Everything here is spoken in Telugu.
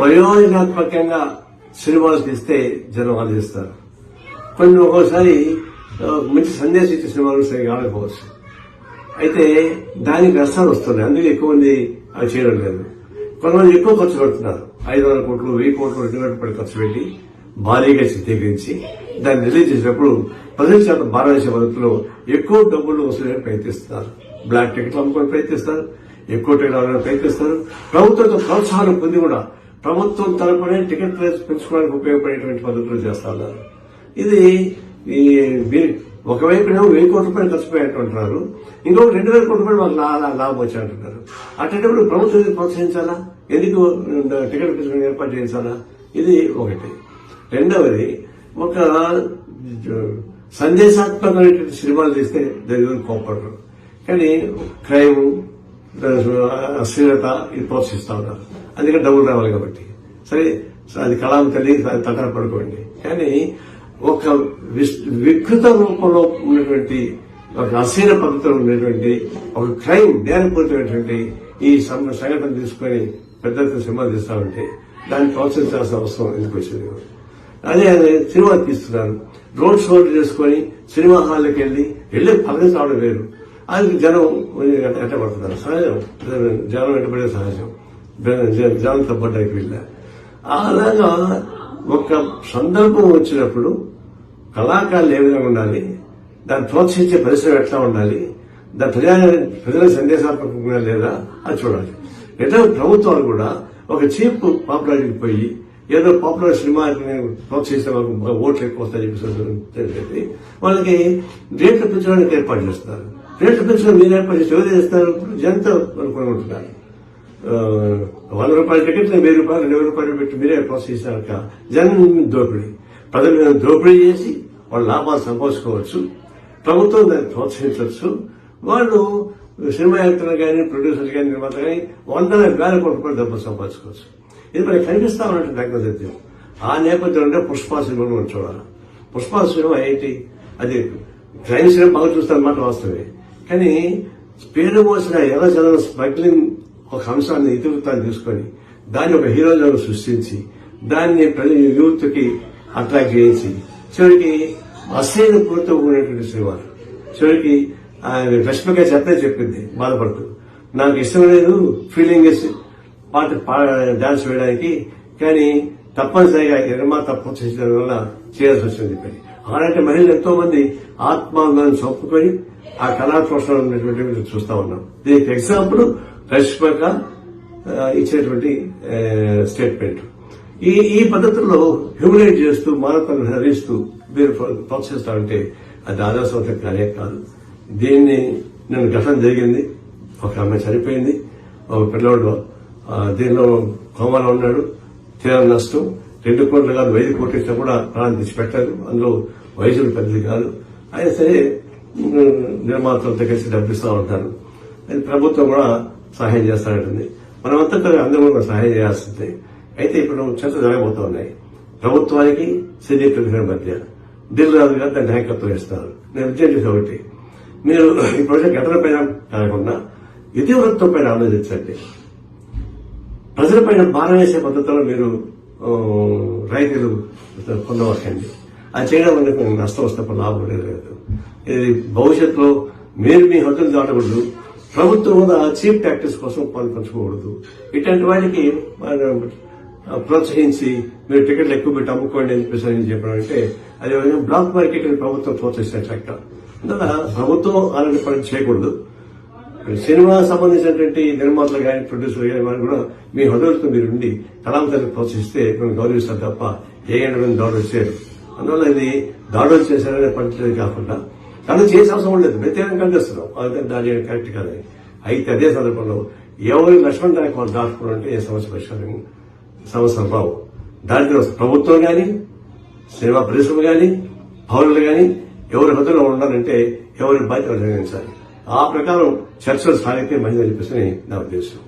ప్రయోజనాత్మకంగా సినిమాలు తీస్తే జనం ఆలోచిస్తారు. కొన్ని ఒక్కోసారి మంచి సందేశం ఇచ్చే సినిమాలు సరిగా ఆడకపోవచ్చు. అయితే దానికి నష్టాలు వస్తున్నాయి. అందుకే ఎక్కువ మంది అవి చేయడం లేదు. కొంతమంది ఎక్కువ ఖర్చు పెడుతున్నారు. 500 కోట్లు 1000 కోట్లు 200 కోట్లు ఖర్చు పెట్టి భారీగా చిత్రీకరించి దాన్ని రిలీజ్ చేసినప్పుడు ప్రజల చేత భారత వేసే పద్ధతిలో ఎక్కువ డబ్బులు వసూలు ప్రయత్నిస్తున్నారు. బ్లాక్ టికెట్లు అమ్ముకొని ప్రయత్నిస్తారు, ఎక్కువ టికెట్ అవ్వడానికి ప్రయత్నిస్తారు. ప్రభుత్వంతో ప్రోత్సాహం పొంది కూడా ప్రభుత్వం తరపునే టికెట్ ప్రైస్ పెంచుకోవడానికి ఉపయోగపడేటువంటి పద్ధతులు చేస్తా ఉన్నారు. ఇది ఒకవైపునేమో 1000 కోట్ల రూపాయలు ఖర్చు పెట్టారు, ఇంకొక 2000 కోట్ల రూపాయలు మాకు లాభం వచ్చి అంటున్నారు. అటువంటిప్పుడు ప్రభుత్వం ప్రోత్సహించాలా? ఎందుకు టికెట్ పెంచుకుని ఏర్పాటు చేయించాలా? ఇది ఒకటి. రెండవది, ఒక సందేశాత్మకమైనటువంటి సినిమాలు తీస్తే దగ్గర కోపడరు, కానీ క్రైమ్ అశ్లీలత ఇది ప్రోత్సహిస్తా ఉన్నారు. అందుకని డబ్బులు రావాలి కాబట్టి. సరే, అది కళాం తల్లి తటన పడుకోండి, కానీ ఒక వికృత రూపంలో ఉన్నటువంటి ఒక అశ్లీల పద్ధతిలో ఉన్నటువంటి ఒక క్రైమ్ నేరపూరితమైనటువంటి ఈ సంఘటన తీసుకుని పెద్ద సినిమాలు తీస్తామంటే దాన్ని ప్రోత్సహించాల్సిన అవసరం ఎందుకు వచ్చింది? అదే సినిమా తీస్తున్నారు, రోడ్ షోలు చేసుకుని సినిమా హాల్కి వెళ్ళి పదవి రావడం వేరు. అది జనం వెంటబడుతున్నారు, సహజం. జనం వెంటబడే సహజం, జనం తప్పడానికి వీళ్ళ. అలాగా ఒక సందర్భం వచ్చినప్పుడు కళాకారులు ఏ విధంగా ఉండాలి, దాన్ని ప్రోత్సహించే పరిశ్రమ ఎట్లా ఉండాలి, దాని ప్రజల సందేశాత్మకంగా లేదా అది చూడాలి. ఎట్లా ప్రభుత్వాలు కూడా ఒక చీప్ పాపులారిటీకి పోయి ఏదో పాపులర్ సినిమాని ప్రోత్సహిస్తే వాళ్ళకి ఓట్లు ఎక్కువ వస్తాయని చెప్పి వాళ్ళకి రేట్లు పెంచడానికి ఏర్పాటు చేస్తారు. రేట్లు పెంచడం మీరు ఏర్పాటు చేస్తే ఎవరు చేస్తారు? జనంతో కొనుక్కుంటున్నారు. 100 రూపాయల టికెట్ 1000 రూపాయలు 2000 రూపాయలు పెట్టి మీరే ప్రోత్సహిస్తారక జనం దోపిడీ. ప్రజల మీద దోపిడీ చేసి వాళ్ళు లాభాలు సంపాదించుకోవచ్చు, ప్రభుత్వం దాన్ని ప్రోత్సహించవచ్చు. వాళ్ళు సినిమా యాక్టర్లు కానీ ప్రొడ్యూసర్లు కానీ నిర్మాత కానీ 100,000 కోట్ల రూపాయలు డబ్బులు సంపాదించుకోవచ్చు. ఇది మనకి కనిపిస్తా ఉన్నట్టు నగ్నసత్యం. ఆ నేపథ్యంలో పుష్ప సినిమా మనం చూడాలి. పుష్ప సినిమా ఏంటి? అది క్రైమ్ సినిమా బాగా చూస్తారన్నమాట వాస్తవే, కానీ పేరు మోసిన ఎలా జనం స్మగ్లింగ్ ఒక అంశాన్ని ఇతివృత్తాన్ని తీసుకొని దాన్ని ఒక హీరోలను సృష్టించి దాన్ని యూత్ కి అట్రాక్ట్ చేయించి చివరికి అశ్లీల పూర్తితో ఉన్నటువంటి సినిమాలు. చివరికి రష్మిక చెప్పింది బాధపడుతూ, నాకు ఇష్టం లేదు ఫీలింగ్ డాన్స్ వేయడానికి, కానీ తప్పనిసరిగా నిర్మాత ప్రోత్సహించడం వల్ల చేయాల్సి వచ్చింది. అలాంటి మహిళలు ఎంతో మంది ఆత్మాభిమానం చంపుకొని ఆ కళా పోషణ ఉన్నటువంటి చూస్తా ఉన్నాం. దీనికి ఎగ్జాంపుల్ రష్మిక ఇచ్చినటువంటి స్టేట్మెంట్. ఈ పద్ధతుల్లో హ్యూమిలేట్ చేస్తూ మానవతను హరిస్తూ మీరు ప్రోత్సహిస్తా ఉంటే అది ఆదర్శవంతం కానే కాదు. దీన్ని నేను ఘటన జరిగింది, ఒక అమ్మాయి చనిపోయింది, ఒక పిల్లవాడు దీనిలో కోమాలో ఉన్నాడు, తీరం నష్టం. 2 కోట్లు కాదు 5 కోట్లు ఇచ్చినా కూడా ప్రాణం తెచ్చిపెట్టారు. అందులో వయసులు పెద్దది కాదు. అయినా సరే నిర్మాతలతో కలిసి డబ్బిస్తూ ఉంటారు. అది ప్రభుత్వం కూడా సహాయం చేస్తానంటుంది. మనమంతా అందరూ కూడా సహాయం చేయాల్సిందే. అయితే ఇప్పుడు చర్చ జరగబోతూ ఉన్నాయి. ప్రభుత్వానికి సినీ ప్రతినిధుల మధ్య దిల్ రాజు గారు దాన్ని నాయకత్వం ఇస్తారు. నేను విద్యార్థి కాబట్టి మీరు ఈ ప్రాజెక్ట్ ఘటన పైన కాకుండా ఇతివృత్తం పైన ఆలోచించండి. ప్రజలపైన భారం వేసే పద్ధతిలో మీరు రైతులు పొందవచ్చండి. అది చేయడం వల్ల మీకు నష్టం వస్తే లాభం లేదు. ఇది భవిష్యత్తులో మీరు మీ హద్దులు దాటకూడదు, ప్రభుత్వం కూడా చీప్ టాక్టిక్స్ కోసం పంచుకోకూడదు. ఇట్లాంటి వాటికి ప్రోత్సహించి మీరు టికెట్లు ఎక్కువ పెట్టి అమ్ముకోండి అని చెప్పడం అంటే అది బ్లాక్ మార్కెట్ ప్రభుత్వం ప్రోత్సహించినట్లెక్క. అందువల్ల ప్రభుత్వం అలాంటి పని చేయకూడదు. సినిమా సంబంధించినటువంటి నిర్మాతలు కానీ ప్రొడ్యూసర్లు కానీ వారు కూడా మీ హోటల్తో మీరు ఉండి కళాంతరాన్ని ప్రోత్సహిస్తే మనం గౌరవిస్తారు తప్ప ఏ ఎండమైన దాడులు చేయరు. అందువల్ల ఇది దాడులు చేశారనే పద్ధతి కాకుండా దాడులు చేసే అవసరం లేదు, వ్యతిరేకంగా కనిపిస్తున్నాం. అందుకని దాని కరెక్ట్ కాదని. అయితే అదే సందర్భంలో ఎవరు లక్ష్మణ్ దానికి వాళ్ళు దాటుకోవాలంటే ఏ సమస్య పరిష్కారం సమస్యలు రావు. దాంట్లో ప్రభుత్వం కానీ సినిమా పరిశ్రమ కానీ పౌరులు కానీ ఎవరి హద్దులో ఉండాలంటే ఎవరి బాధ్యత నిర్వహించాలి. ఆ ప్రకారం చర్చలు సాగితే మంచిదని చెప్పేసి నా ఉద్దేశం.